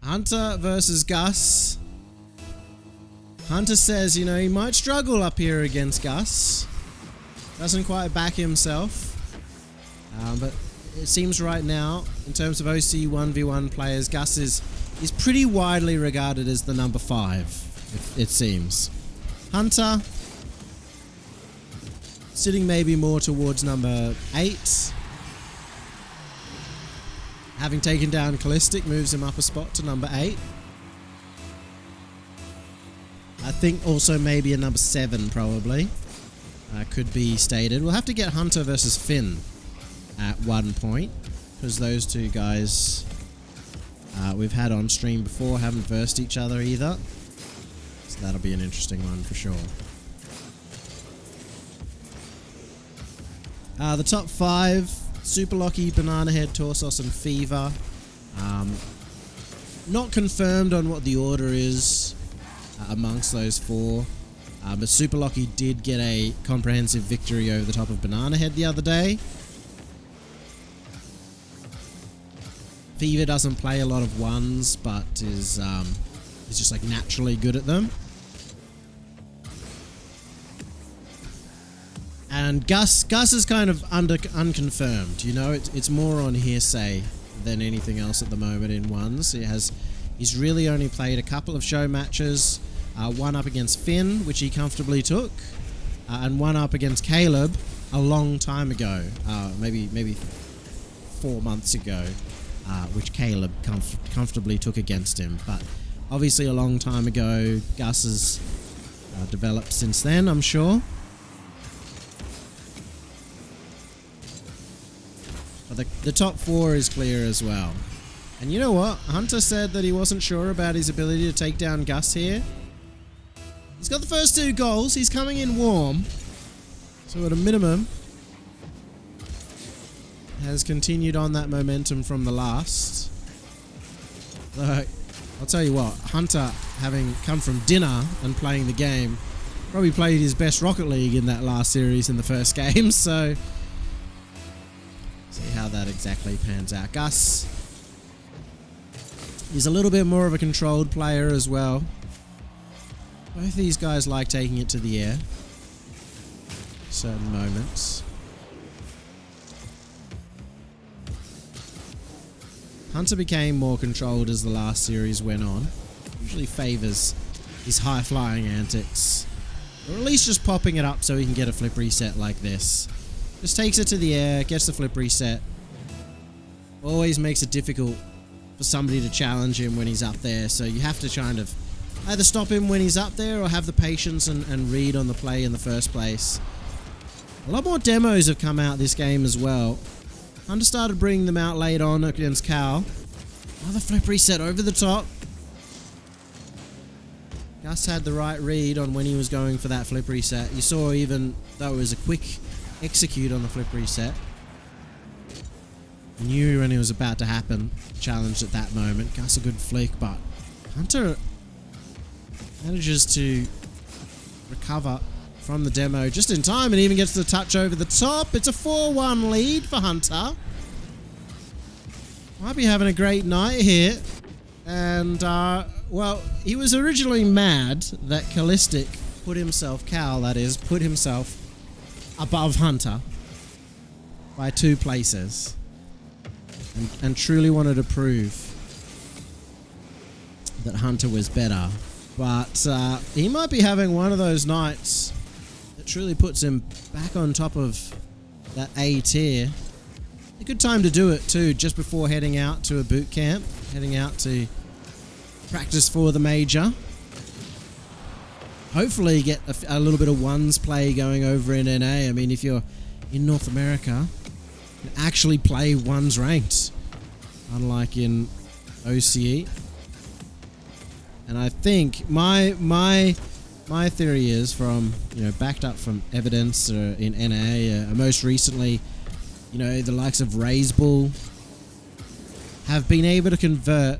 Hntr versus Gus. Hntr says, you know, he might struggle up here against Gus. Doesn't quite back himself. But it seems right now, in terms of OCE 1v1 players, Gus is pretty widely regarded as the number 5, it seems. Hntr, sitting maybe more towards number 8. Having taken down Callistic, moves him up a spot to number 8. I think also maybe a number 7 probably could be stated. We'll have to get Hntr versus Finn at one point, because those two guys we've had on stream before, haven't versed each other either. So that'll be an interesting one for sure. The top 5, Super Locky, Banana Head, Torsos and Fever. Not confirmed on what the order is amongst those 4. But Super Locky did get a comprehensive victory over the top of Banana Head the other day. Fever doesn't play a lot of 1s, but is just like naturally good at them. And Gus is kind of unconfirmed, you know, it's more on hearsay than anything else at the moment in 1s. He's really only played a couple of show matches, one up against Finn, which he comfortably took, and one up against Caleb a long time ago, maybe 4 months ago, which Caleb comfortably took against him. But obviously a long time ago. Gus has developed since then, I'm sure. But the top 4 is clear as well. And you know what? Hntr said that he wasn't sure about his ability to take down Gus here. He's got the first 2 goals. He's coming in warm. So at a minimum, has continued on that momentum from the last. I'll tell you what, Hntr, having come from dinner and playing the game, probably played his best Rocket League in that last series in the first game, so see how that exactly pans out. Gus, he's a little bit more of a controlled player as well. Both these guys like taking it to the air certain moments. Hntr became more controlled as the last series went on. Usually favours his high-flying antics, or at least just popping it up so he can get a flip reset like this. Just takes it to the air, gets the flip reset. Always makes it difficult for somebody to challenge him when he's up there, so you have to kind of either stop him when he's up there or have the patience and read on the play in the first place. A lot more demos have come out this game as well. Hntr started bringing them out late on against Cal. Another flip reset over the top. Gus had the right read on when he was going for that flip reset. You saw, even though it was a quick execute on the flip reset, knew when it was about to happen, challenged at that moment. Gus a good flick, but Hntr manages to recover from the demo just in time and even gets the touch over the top. It's a 4-1 lead for Hntr. Might be having a great night here. And, well, he was originally mad that Callistic put himself above Hntr by 2 places. And truly wanted to prove that Hntr was better. But he might be having one of those nights that truly puts him back on top of that A tier. A good time to do it too, just before heading out to a boot camp, heading out to practice for the major. Hopefully get a little bit of 1s play going over in NA. I mean, if you're in North America, you can actually play 1s ranked, unlike in OCE. And I think my theory is, from, you know, backed up from evidence in NA, most recently, you know, the likes of Razebull have been able to convert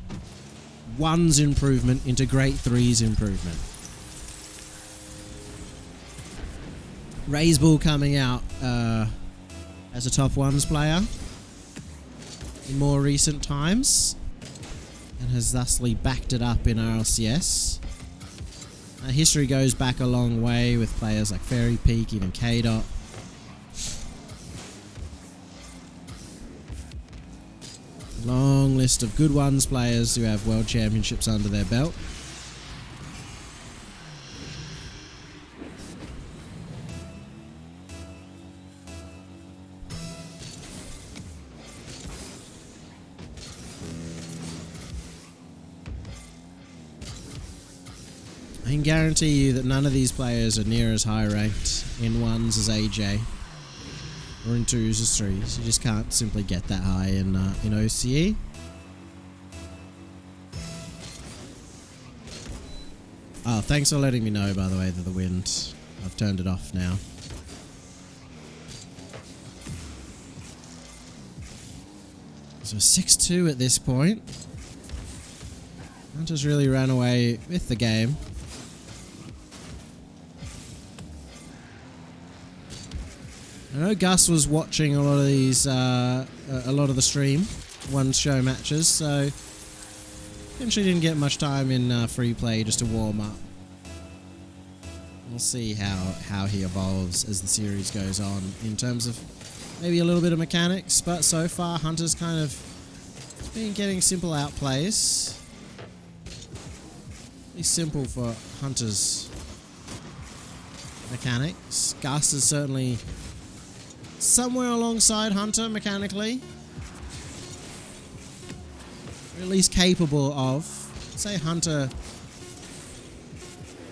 1's improvement into great 3's improvement. Razebull coming out as a top 1's player in more recent times. and has thusly backed it up in RLCS. History goes back a long way with players like Fairy Peak, even K-Dot. Long list of good ones, players who have world championships under their belt. I can guarantee you that none of these players are near as high ranked in ones as AJ, or in twos as threes. You just can't simply get that high in OCE. Oh, thanks for letting me know, by the way, that the wind. I've turned it off now. So 6-2 at this point. Hntr really ran away with the game. I know Gus was watching a lot of these, a lot of the stream, one show matches, so potentially didn't get much time in free play just to warm up. We'll see how he evolves as the series goes on in terms of maybe a little bit of mechanics, but so far Hunter's kind of been getting simple outplays. It's simple for Hunter's mechanics. Gus is certainly somewhere alongside Hntr mechanically, or at least capable of. I'd say Hntr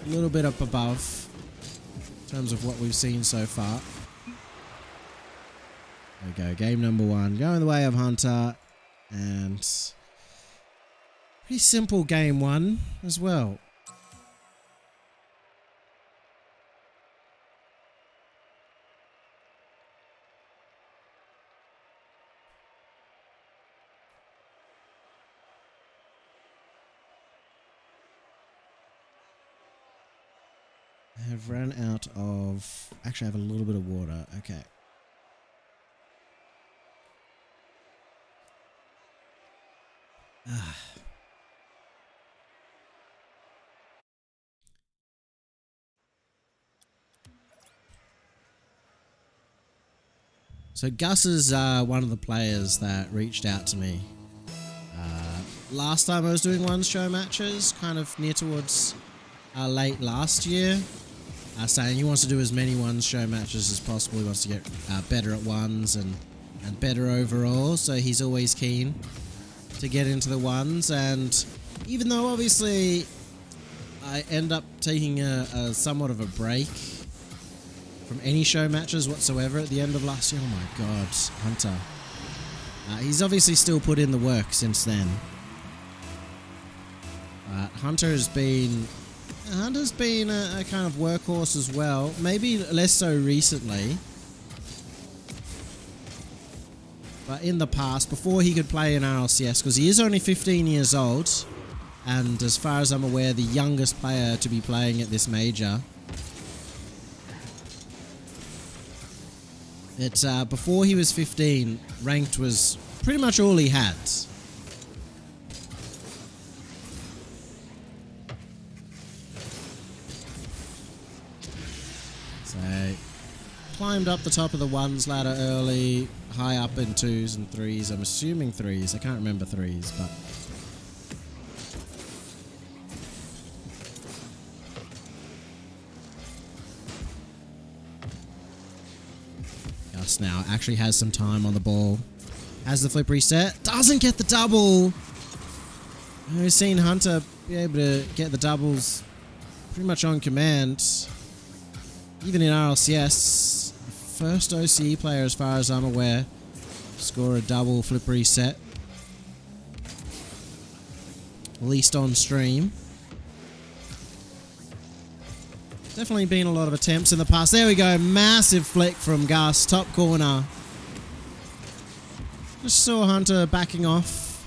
a little bit up above in terms of what we've seen so far. There we go, game number 1 going the way of Hntr, and pretty simple game 1 as well. I have run out of... Actually, I have a little bit of water. Okay. So Gus is one of the players that reached out to me last time I was doing ones show matches, kind of near towards late last year, saying he wants to do as many ones show matches as possible. He wants to get better at ones and better overall, so he's always keen to get into the ones. And even though obviously I end up taking a somewhat of a break from any show matches whatsoever at the end of last year. Oh my god, Hntr. He's obviously still put in the work since then. Hntr Hunter's been a kind of workhorse as well. Maybe less so recently, but in the past, before he could play in RLCS, because he is only 15 years old, and as far as I'm aware, the youngest player to be playing at this major. Before he was 15, ranked was pretty much all he had. So, climbed up the top of the ones ladder early, high up in twos and threes. I'm assuming threes. I can't remember threes, but... Gus now actually has some time on the ball. Has the flip reset. Doesn't get the double. We've seen Hntr be able to get the doubles pretty much on command. Even in RLCS. First OCE player, as far as I'm aware, score a double flip reset. At least on stream. Definitely been a lot of attempts in the past. There we go. Massive flick from Gus. Top corner. Just saw Hntr backing off.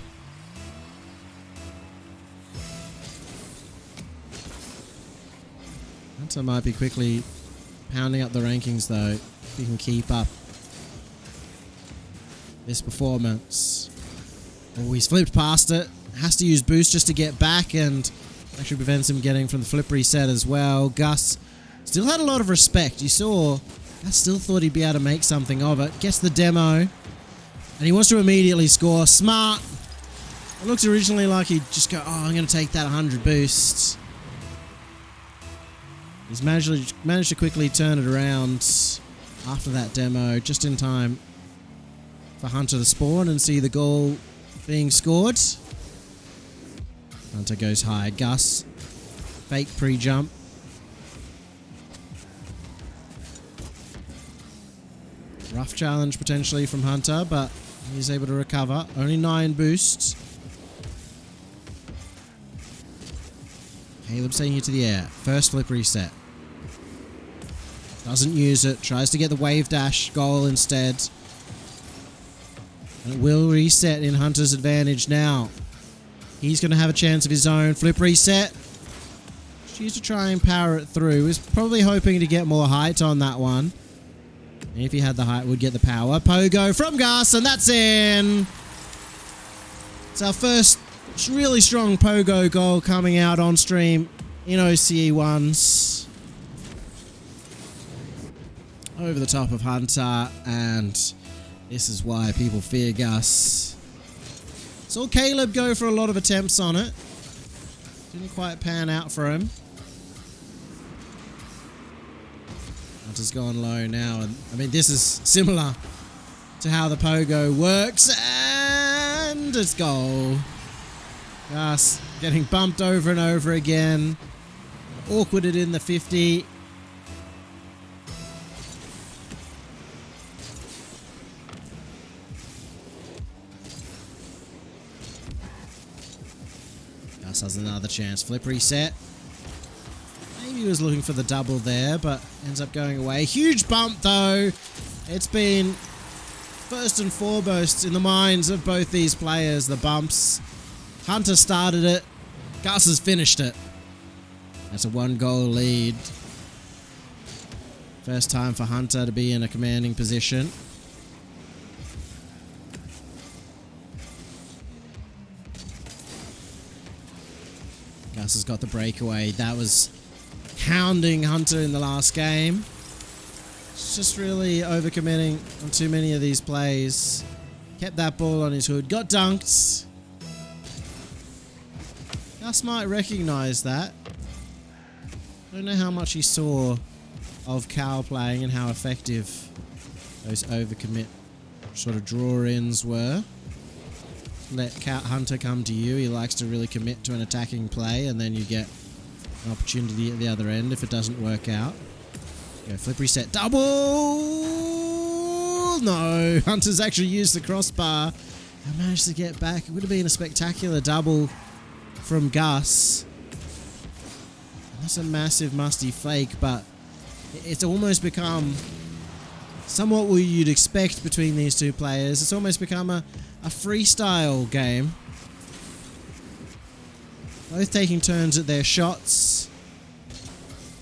Hntr might be quickly pounding up the rankings though. If he can keep up this performance. Oh, he's flipped past it. has to use boost just to get back, and actually prevents him getting from the flip reset as well. Gus still had a lot of respect. You saw Gus still thought he'd be able to make something of it. Gets the demo, and he wants to immediately score. Smart. It looks originally like he'd just go, oh, I'm going to take that 100 boost. He's managed to quickly turn it around after that demo, just in time for Hntr to spawn and see the goal being scored. Hntr goes high. Gus, fake pre-jump. Rough challenge potentially from Hntr, but he's able to recover. Only 9 boosts. Caleb's taking it to the air. First flip reset. Doesn't use it. Tries to get the wave dash goal instead. And it will reset in Hunter's advantage now. He's going to have a chance of his own. Flip reset. Just used to try and power it through. He was probably hoping to get more height on that one. And if he had the height, would get the power. Pogo from Gus, and that's in. It's our first really strong Pogo goal coming out on stream in OCE 1s. Over the top of Hntr, and this is why people fear Gus. Saw Caleb go for a lot of attempts on it. Didn't quite pan out for him. Hunter's gone low now, and I mean, this is similar to how the Pogo works, and it's goal. Gus getting bumped over and over again. Awkwarded in the 50. Gus has another chance. Flip reset. Maybe he was looking for the double there, but ends up going away. Huge bump though. It's been first and foremost in the minds of both these players, the bumps. Hntr started it. Gus has finished it. That's a 1-goal lead. First time for Hntr to be in a commanding position. Gus has got the breakaway. That was hounding Hntr in the last game. It's just really overcommitting on too many of these plays. Kept that ball on his hood. Got dunked. Gus might recognize that. I don't know how much he saw of Cal playing and how effective those overcommit sort of draw-ins were. Let Hntr come to you. He likes to really commit to an attacking play, and then you get an opportunity at the other end if it doesn't work out. Go flip reset. Double! No! Hunter's actually used the crossbar and managed to get back. It would have been a spectacular double from Gus. And that's a massive musty fake, but it's almost become somewhat what you'd expect between these two players. It's almost become a freestyle game. Both taking turns at their shots.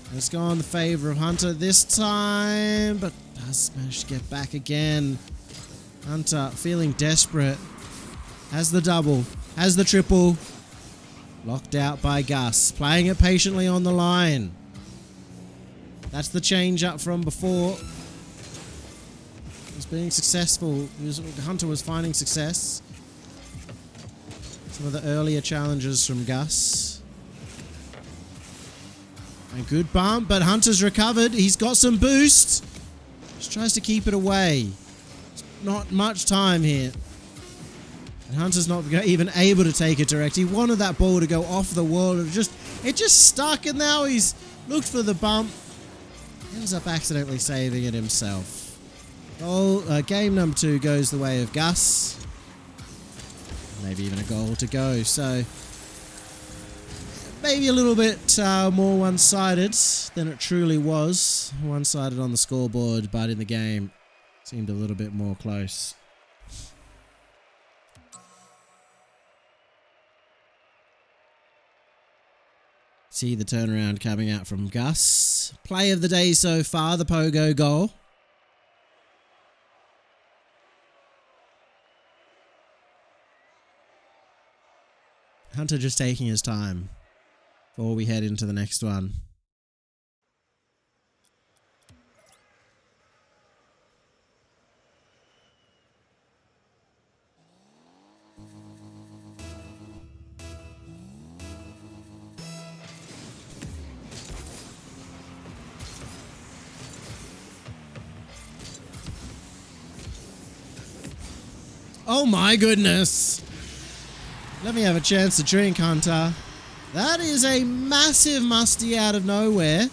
And it's gone in the favour of Hntr this time, but does manage to get back again. Hntr feeling desperate. Has the double. Has the triple. Locked out by Gus. Playing it patiently on the line. That's the change up from before. Was being successful. Hntr was finding success. Some of the earlier challenges from Gus. A good bump, but Hunter's recovered. He's got some boost. Just tries to keep it away. Not much time here. And Hunter's not even able to take it direct. He wanted that ball to go off the wall. It just stuck, and now he's looked for the bump. Ends up accidentally saving it himself. Game number 2 goes the way of Gus. Maybe even a goal to go. So maybe a little bit more one-sided than it truly was. One-sided on the scoreboard, but in the game seemed a little bit more close. See the turnaround coming out from Gus. Play of the day so far, the Pogo goal. Hntr just taking his time before we head into the next one. Oh my goodness! Let me have a chance to drink, Hntr. That is a massive musty out of nowhere.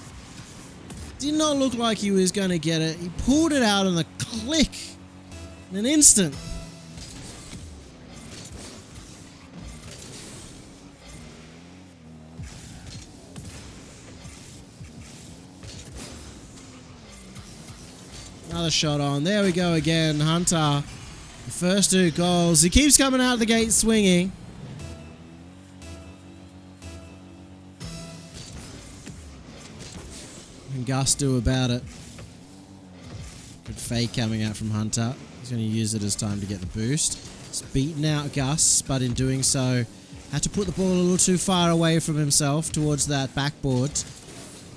Did not look like he was going to get it. He pulled it out in a click. In an instant. Another shot on. There we go again. Hntr. The first 2 goals. He keeps coming out of the gate swinging. What can Gus do about it? Good fake coming out from Hntr. He's going to use it as time to get the boost. He's beaten out Gus, but in doing so, had to put the ball a little too far away from himself towards that backboard.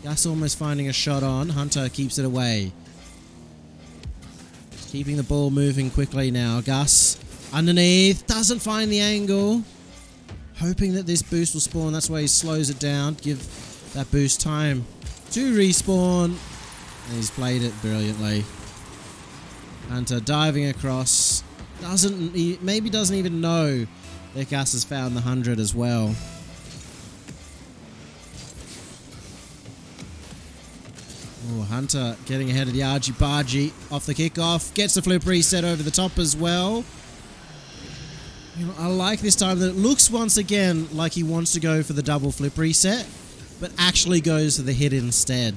Gus almost finding a shot on. Hntr keeps it away. Keeping the ball moving quickly now. Gus underneath. Doesn't find the angle. Hoping that this boost will spawn. That's why he slows it down. Give that boost time to respawn. And he's played it brilliantly. Hntr diving across. Maybe doesn't even know that Gus has found the 100 as well. Oh, Hntr getting ahead of the argy-bargy off the kickoff. Gets the flip reset over the top as well. You know, I like this time that it looks once again like he wants to go for the double flip reset, but actually goes for the hit instead.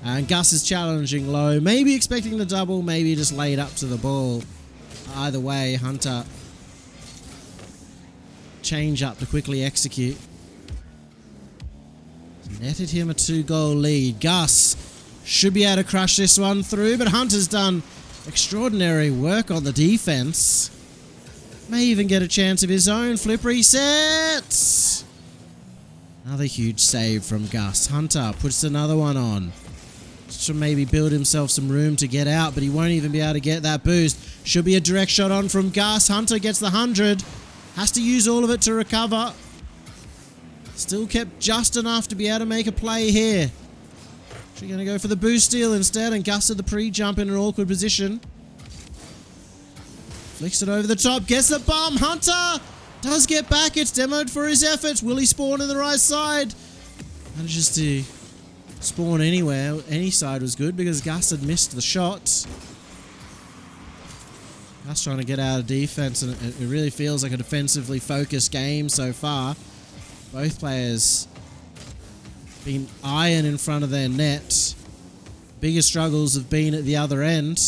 And Gus is challenging low. Maybe expecting the double, maybe just laid up to the ball. Either way, Hntr change up to quickly execute. Netted him a 2-goal lead. Gus should be able to crush this one through, but Hunter's done extraordinary work on the defense. May even get a chance of his own. Flip reset! Another huge save from Gus. Hntr puts another one on. Should maybe build himself some room to get out, but he won't even be able to get that boost. Should be a direct shot on from Gus. Hntr gets the 100. Has to use all of it to recover. Still kept just enough to be able to make a play here. She's going to go for the boost steal instead, and Gus at the pre-jump in an awkward position. Flicks it over the top, gets the bump. Hntr does get back. It's demoed for his efforts. Will he spawn in the right side? Manages to spawn anywhere. Any side was good because Gus had missed the shot. Gus trying to get out of defense, and it really feels like a defensively focused game so far. Both players been iron in front of their net. Biggest struggles have been at the other end.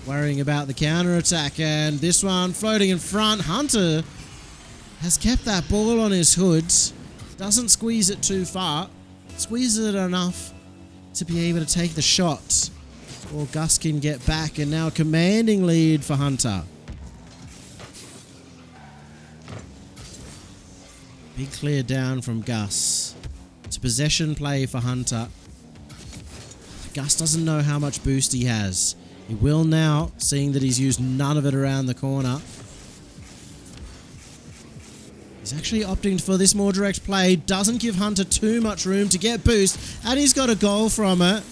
Worrying about the counter-attack, and this one floating in front. Hntr has kept that ball on his hood. Doesn't squeeze it too far. Squeezes it enough to be able to take the shot. Or Gus can get back, and now a commanding lead for Hntr. Big clear down from Gus. It's a possession play for Hntr. Gus doesn't know how much boost he has. He will now, seeing that he's used none of it around the corner. He's actually opting for this more direct play. Doesn't give Hntr too much room to get boost, and he's got a goal from it.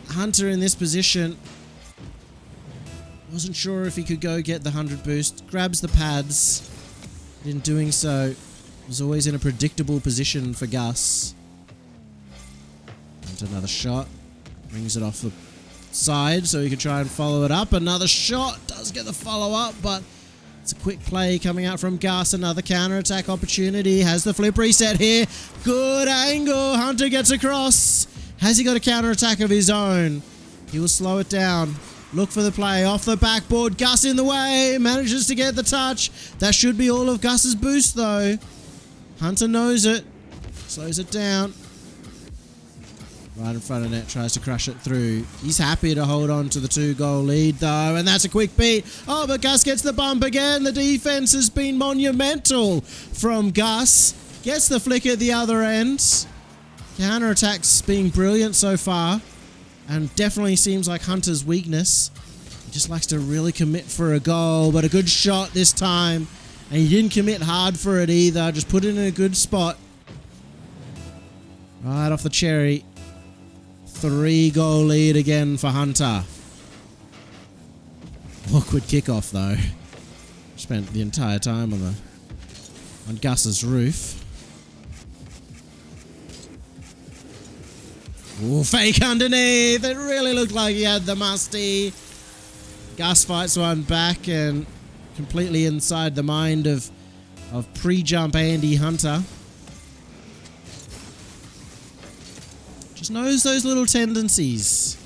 Hntr in this position wasn't sure if he could go get the 100 boost. Grabs the pads. In doing so, was always in a predictable position for Gus. And another shot. Brings it off the side so he can try and follow it up. Another shot. Does get the follow-up, but it's a quick play coming out from Gus. Another counter-attack opportunity. Has the flip reset here. Good angle. Hntr gets across. Has he got a counter-attack of his own? He will slow it down. Look for the play. Off the backboard. Gus in the way. Manages to get the touch. That should be all of Gus's boost, though. Hntr knows it. Slows it down. Right in front of net, tries to crush it through. He's happy to hold on to the 2-goal lead though, and that's a quick beat. Oh, but Gus gets the bump again. The defense has been monumental from Gus. Gets the flick at the other end. Counter-attack's being brilliant so far, and definitely seems like Hunter's weakness. He just likes to really commit for a goal, but a good shot this time. And he didn't commit hard for it either, just put it in a good spot. Right off the cherry. 3-goal lead again for Hntr. Awkward kickoff though. Spent the entire time on Gus's roof. Ooh, fake underneath. It really looked like he had the musty. Gus fights one back and completely inside the mind of pre-jump Andy Hntr. Just knows those little tendencies.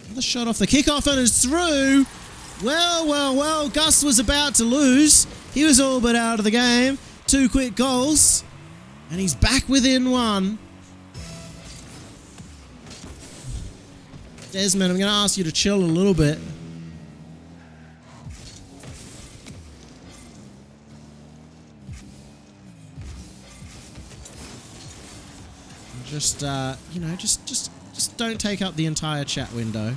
Another shot off the kickoff and it's through. Well, Gus was about to lose. He was all but out of the game. 2 quick goals. And he's back within 1. Desmond, I'm going to ask you to chill a little bit. Just, you know, just don't take up the entire chat window.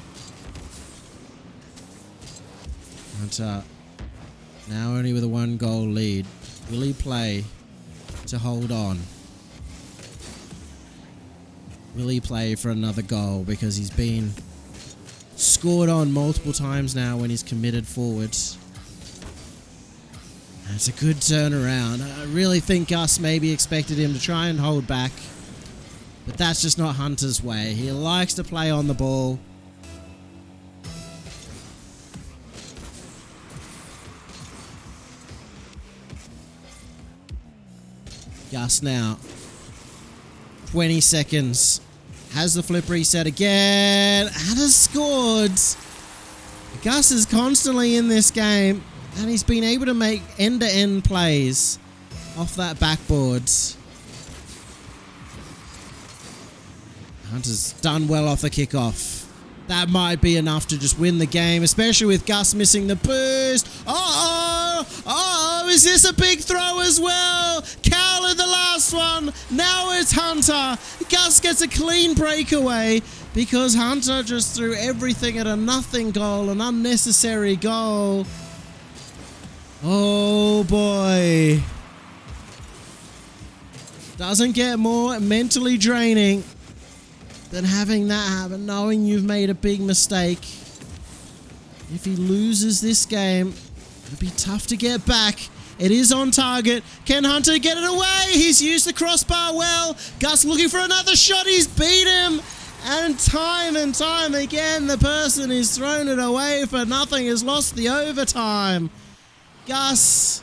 And, now only with a 1-goal lead. Will he play to hold on? Will he play for another goal? Because he's been scored on multiple times now when he's committed forward. And it's a good turnaround. I really think Gus maybe expected him to try and hold back. But that's just not Hunter's way. He likes to play on the ball. Gus now. 20 seconds. Has the flip reset again. And has scored. Gus is constantly in this game. And he's been able to make end-to-end plays off that backboard. Hunter's done well off the kickoff. That might be enough to just win the game, especially with Gus missing the boost. Is this a big throw as well? Cowler the last one. Now it's Hntr. Gus gets a clean breakaway because Hntr just threw everything at a nothing goal, an unnecessary goal. Oh boy. Doesn't get more mentally draining than having that happen, knowing you've made a big mistake. If he loses this game, it'll be tough to get back. It is on target. Can Hntr get it away? He's used the crossbar well. Gus looking for another shot. He's beat him. And time again, the person who's thrown it away for nothing has lost the overtime. Gus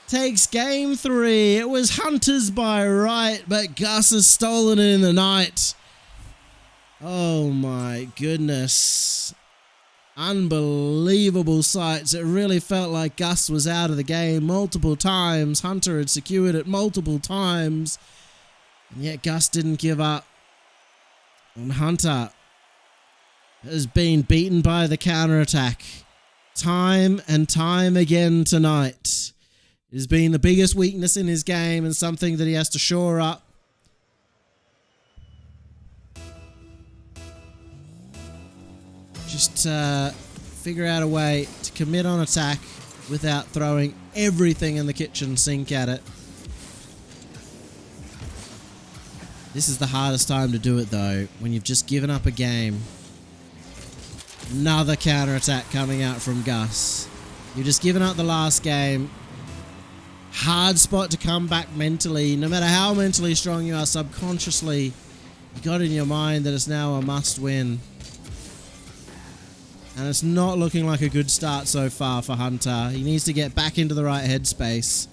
takes game 3. It was Hunter's by right, but Gus has stolen it in the night. Oh my goodness. Unbelievable sights. It really felt like Gus was out of the game multiple times. Hntr had secured it multiple times. And yet Gus didn't give up. And Hntr has been beaten by the counter-attack time and time again tonight. It has been the biggest weakness in his game and something that he has to shore up. Just figure out a way to commit on attack without throwing everything in the kitchen sink at it. This is the hardest time to do it though, when you've just given up a game. Another counter-attack coming out from Gus. You've just given up the last game. Hard spot to come back mentally. No matter how mentally strong you are, subconsciously, you got in your mind that it's now a must-win. And it's not looking like a good start so far for Hntr. He needs to get back into the right headspace.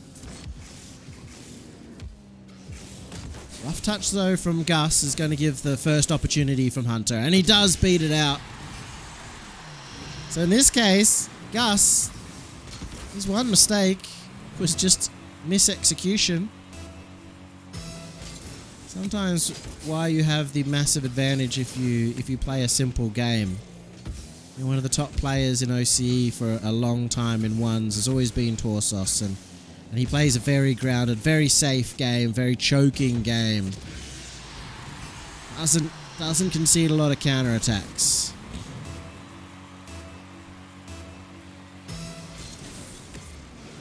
Rough touch though from Gus is going to give the first opportunity from Hntr. And he does beat it out. So in this case, Gus, his one mistake was just misexecution. Sometimes why you have the massive advantage if you play a simple game. You're one of the top players in OCE for a long time in ones has always been Torsos, and he plays a very grounded, very safe game, very choking game. Doesn't concede a lot of counterattacks.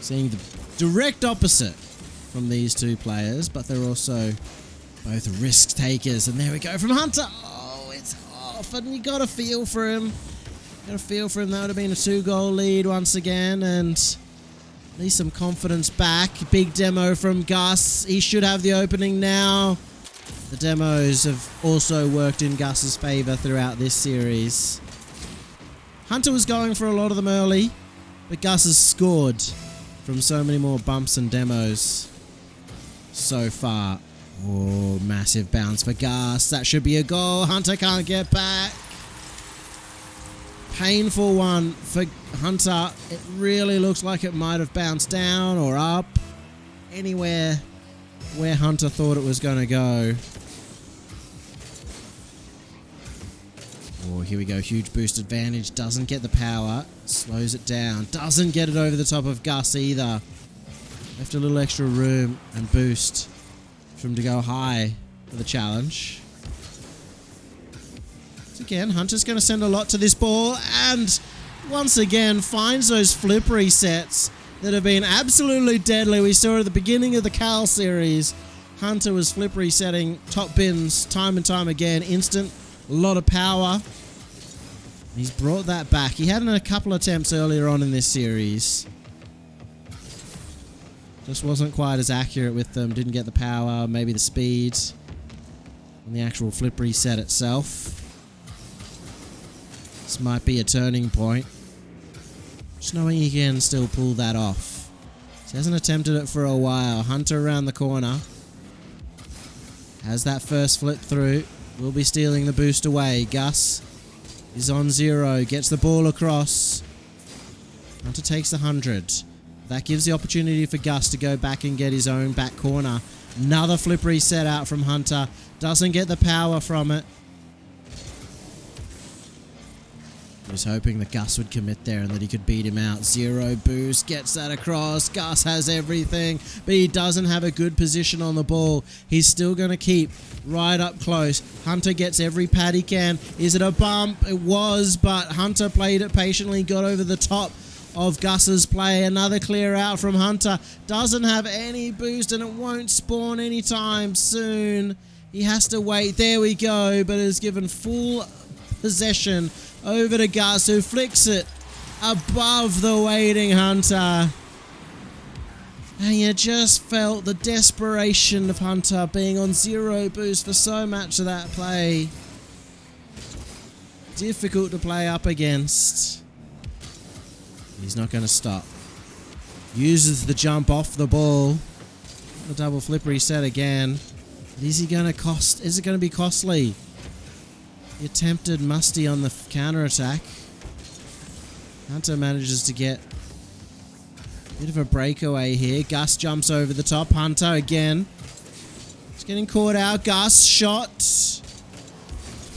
Seeing the direct opposite from these two players, but they're also both risk takers. And there we go from Hntr. Oh, it's off, and you got a feel for him. Got a feel for him. That would have been a 2-goal lead once again, and at least some confidence back. Big demo from Gus. He should have the opening now. The demos have also worked in Gus's favor throughout this series. Hntr was going for a lot of them early, but Gus has scored from so many more bumps and demos so far. Oh, massive bounce for Gus. That should be a goal. Hntr can't get back. Painful one for Hntr. It really looks like it might have bounced down or up. Anywhere where Hntr thought it was going to go. Oh, here we go. Huge boost advantage. Doesn't get the power. Slows it down. Doesn't get it over the top of Gus either. Left a little extra room and boost for him to go high for the challenge. So again, Hunter's going to send a lot to this ball, and once again finds those flip resets that have been absolutely deadly. We saw at the beginning of the Cal series, Hntr was flip resetting top bins time and time again. Instant, a lot of power. He's brought that back. He had a couple attempts earlier on in this series. Just wasn't quite as accurate with them. Didn't get the power, maybe the speed, and the actual flip reset itself. This might be a turning point. Just knowing he can still pull that off. He hasn't attempted it for a while. Hntr around the corner. Has that first flip through. Will be stealing the boost away. Gus is on 0. Gets the ball across. Hntr takes the 100. That gives the opportunity for Gus to go back and get his own back corner. Another flip reset out from Hntr. Doesn't get the power from it. He was hoping that Gus would commit there and that he could beat him out. 0 boost. Gets that across. Gus has everything, but he doesn't have a good position on the ball. He's still going to keep right up close. Hntr gets every pad he can. Is it a bump? It was, but Hntr played it patiently. Got over the top of Gus's play. Another clear out from Hntr. Doesn't have any boost, and it won't spawn anytime soon. He has to wait. There we go, but is given full possession over to Gus, who flicks it above the waiting Hntr. And you just felt the desperation of Hntr being on 0 boost for so much of that play. Difficult to play up against. He's not going to stop. Uses the jump off the ball. The double flip reset again. But is he going to cost? Is it going to be costly? He attempted Musty on the counter attack. Hntr manages to get a bit of a breakaway here. Gus jumps over the top. Hntr again. He's getting caught out. Gus shot.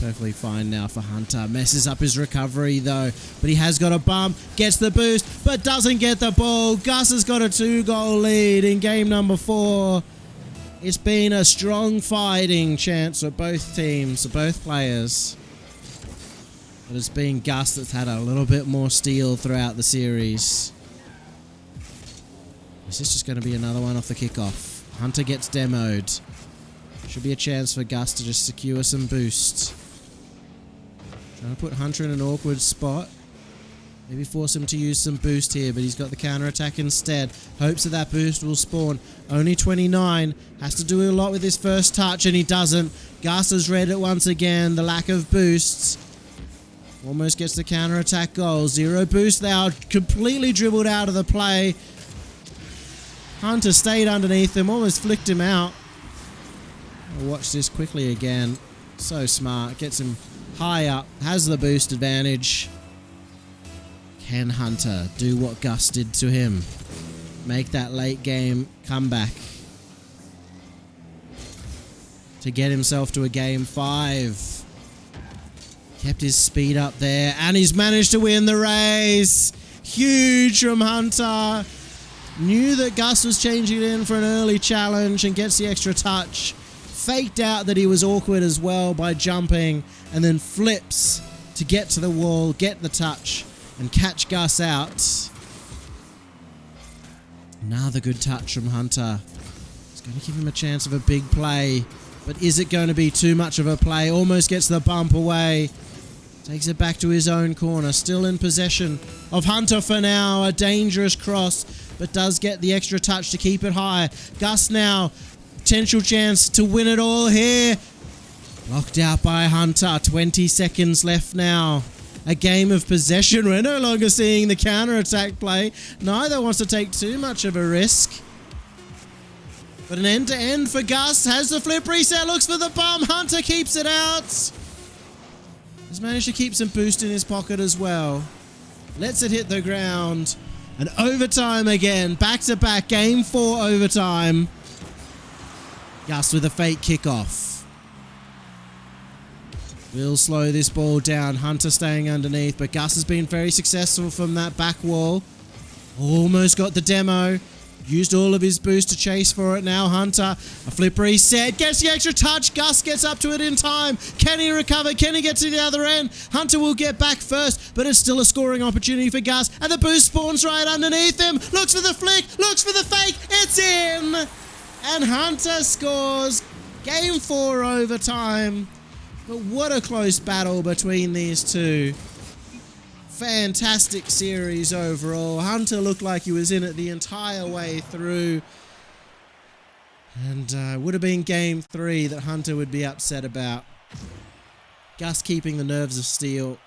Perfectly fine now for Hntr. Messes up his recovery though, but he has got a bump, gets the boost, but doesn't get the ball. Gus has got a 2-goal lead in game number 4. It's been a strong fighting chance for both teams, for both players. But it's been Gus that's had a little bit more steel throughout the series. Is this just going to be another one off the kickoff? Hntr gets demoed. Should be a chance for Gus to just secure some boost. Trying to put Hntr in an awkward spot. Maybe force him to use some boost here, but he's got the counter attack instead. Hopes that that boost will spawn. Only 29. Has to do a lot with his first touch, and he doesn't. Gus has read it once again. The lack of boosts. Almost gets the counter attack goal. 0 boost now. Completely dribbled out of the play. Hntr stayed underneath him. Almost flicked him out. I'll watch this quickly again. So smart. Gets him high up. Has the boost advantage. Can Hntr do what Gus did to him? Make that late game comeback. to get himself to a game 5. Kept his speed up there, and he's managed to win the race. Huge from Hntr. Knew that Gus was changing it in for an early challenge and gets the extra touch. Faked out that he was awkward as well by jumping, and then flips to get to the wall, get the touch, and catch Gus out. Another good touch from Hntr. It's going to give him a chance of a big play, but is it going to be too much of a play? Almost gets the bump away. Takes it back to his own corner. Still in possession of Hntr for now. A dangerous cross, but does get the extra touch to keep it high. Gus now, potential chance to win it all here. Blocked out by Hntr. 20 seconds left now. A game of possession. We're no longer seeing the counter-attack play. Neither wants to take too much of a risk. But an end-to-end for Gus. Has the flip reset. Looks for the bump. Hntr keeps it out. He's managed to keep some boost in his pocket as well. Lets it hit the ground. And overtime again. Back-to-back. Game 4 overtime. Gus with a fake kickoff. Will slow this ball down. Hntr staying underneath, but Gus has been very successful from that back wall. Almost got the demo. Used all of his boost to chase for it now. Hntr, a flip reset, gets the extra touch. Gus gets up to it in time. Can he recover? Can he get to the other end? Hntr will get back first, but it's still a scoring opportunity for Gus. And the boost spawns right underneath him. Looks for the flick, looks for the fake. It's in! And Hntr scores. Game 4 overtime. But what a close battle between these two. Fantastic series overall. Hntr looked like he was in it the entire way through. And would have been game 3 that Hntr would be upset about. Gus keeping the nerves of steel.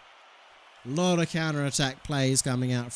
A lot of counter-attack plays coming out from